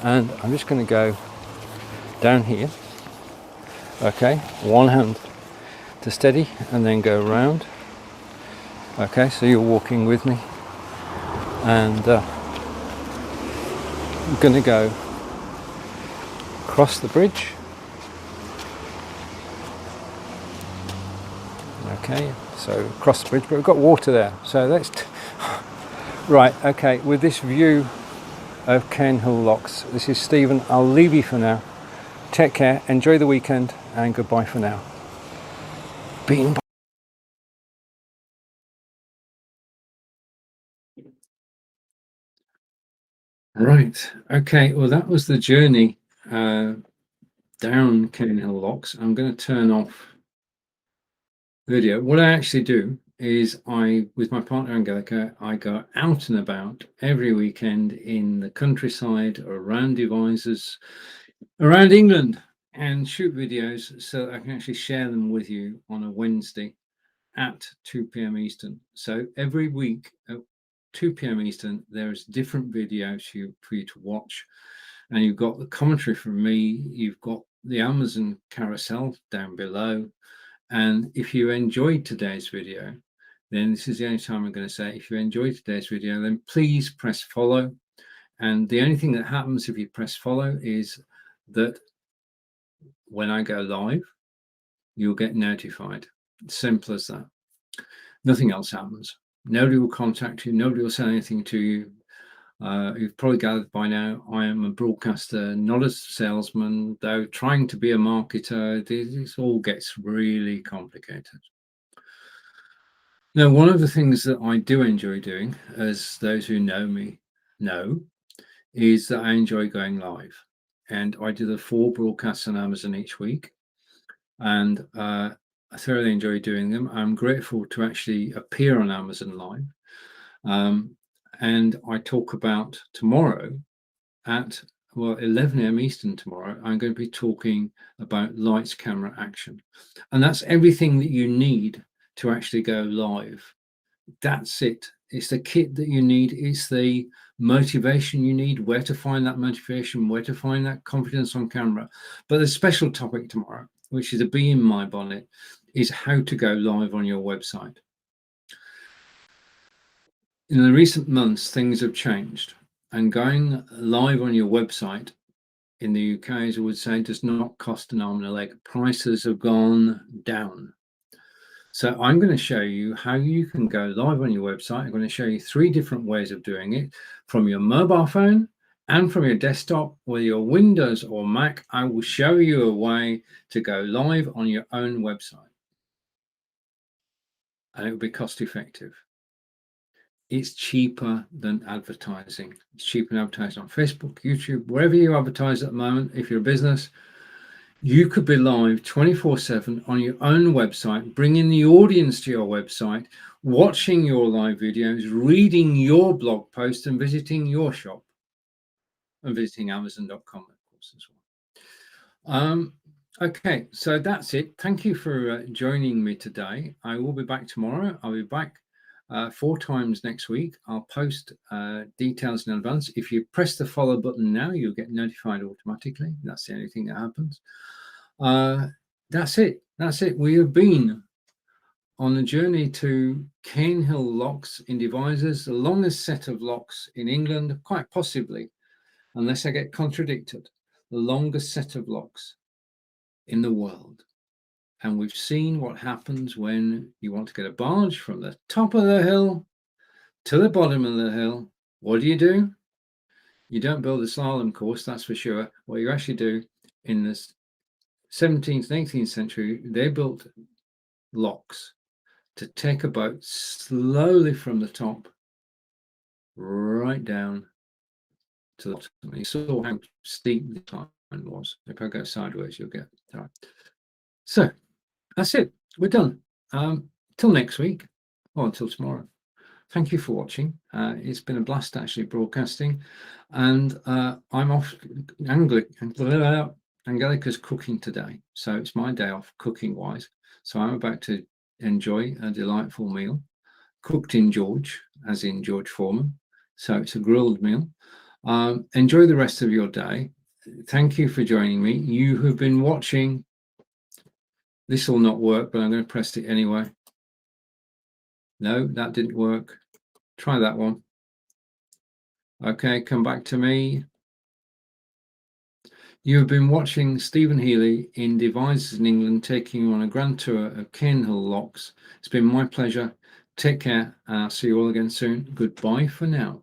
Speaker 1: And I'm just going to go down here. Okay, one hand to steady and then go around. Okay, so you're walking with me, and I'm going to go across the bridge. Okay, so across the bridge, but we've got water there, so that's right. Okay, with this view of Caen Hill Locks, this is Stephen. I'll leave you for now. Take care, enjoy the weekend, and goodbye for now. Bean. Right, okay, well that was the journey down Caen Hill Locks. I'm going to turn off video. What I actually do is with my partner Angelica, I go out and about every weekend in the countryside, around devices, around England, and shoot videos so that I can actually share them with you on a Wednesday at 2 p.m. Eastern. So every week at 2 p.m. Eastern, there's different videos for you to watch. And you've got the commentary from me, you've got the Amazon carousel down below. And if you enjoyed today's video, then this is the only time I'm going to say, if you enjoyed today's video, then please press follow. And the only thing that happens if you press follow is that when I go live, you'll get notified. Simple as that. Nothing else happens. Nobody will contact you. Nobody will say anything to you. You've probably gathered by now, I am a broadcaster, not a salesman, though trying to be a marketer. This all gets really complicated. Now, one of the things that I do enjoy doing, as those who know me know, is that I enjoy going live. And I do the 4 broadcasts on Amazon each week. And I thoroughly enjoy doing them. I'm grateful to actually appear on Amazon Live. And I talk about tomorrow at 11 a.m. Eastern tomorrow. I'm going to be talking about lights, camera, action. And that's everything that you need to actually go live. That's it. It's the kit that you need. It's the motivation you need, where to find that motivation, where to find that confidence on camera. But the special topic tomorrow, which is a bee in my bonnet, is how to go live on your website. In the recent months, things have changed, and going live on your website in the UK, as I would say, does not cost an arm and a leg. Prices have gone down. So I'm going to show you how you can go live on your website. I'm going to show you 3 different ways of doing it from your mobile phone and from your desktop, whether you're Windows or Mac. I will show you a way to go live on your own website, and it will be cost effective. It's cheaper than advertising. It's cheaper than advertising on Facebook, YouTube, wherever you advertise at the moment. If you're a business, you could be live 24/7 on your own website, bringing the audience to your website, watching your live videos, reading your blog post, and visiting your shop, and visiting Amazon.com, of course, as well. Okay, so that's it. Thank you for joining me today. I will be back tomorrow. I'll be back 4 times next week. I'll post details in advance. If you press the follow button now, you'll get notified automatically. That's the only thing that happens. That's it. that's it. We have been on a journey to Caen Hill Locks in Devizes, the longest set of locks in England, quite possibly, unless I get contradicted, the longest set of locks in the world. And we've seen what happens when you want to get a barge from the top of the hill to the bottom of the hill. What do? You don't build a slalom course, that's for sure. What you actually do, in the 17th and 18th century, they built locks to take a boat slowly from the top right down to the bottom. You saw how steep the climb was. If I go sideways, you'll get it. Right. So that's it. We're done. Till next week, or until tomorrow. Thank you for watching. It's been a blast actually broadcasting, and I'm off. Angelica's cooking today, so it's my day off cooking wise. So I'm about to enjoy a delightful meal, cooked in George, as in George Foreman. So it's a grilled meal. Enjoy the rest of your day. Thank you for joining me. You have been watching. This will not work, but I'm going to press it anyway. No, that didn't work. Try that one. Okay, come back to me. You have been watching Stephen Healy in Devizes in England, taking you on a grand tour of Caen Hill Locks. It's been my pleasure. Take care, and I'll see you all again soon. Goodbye for now.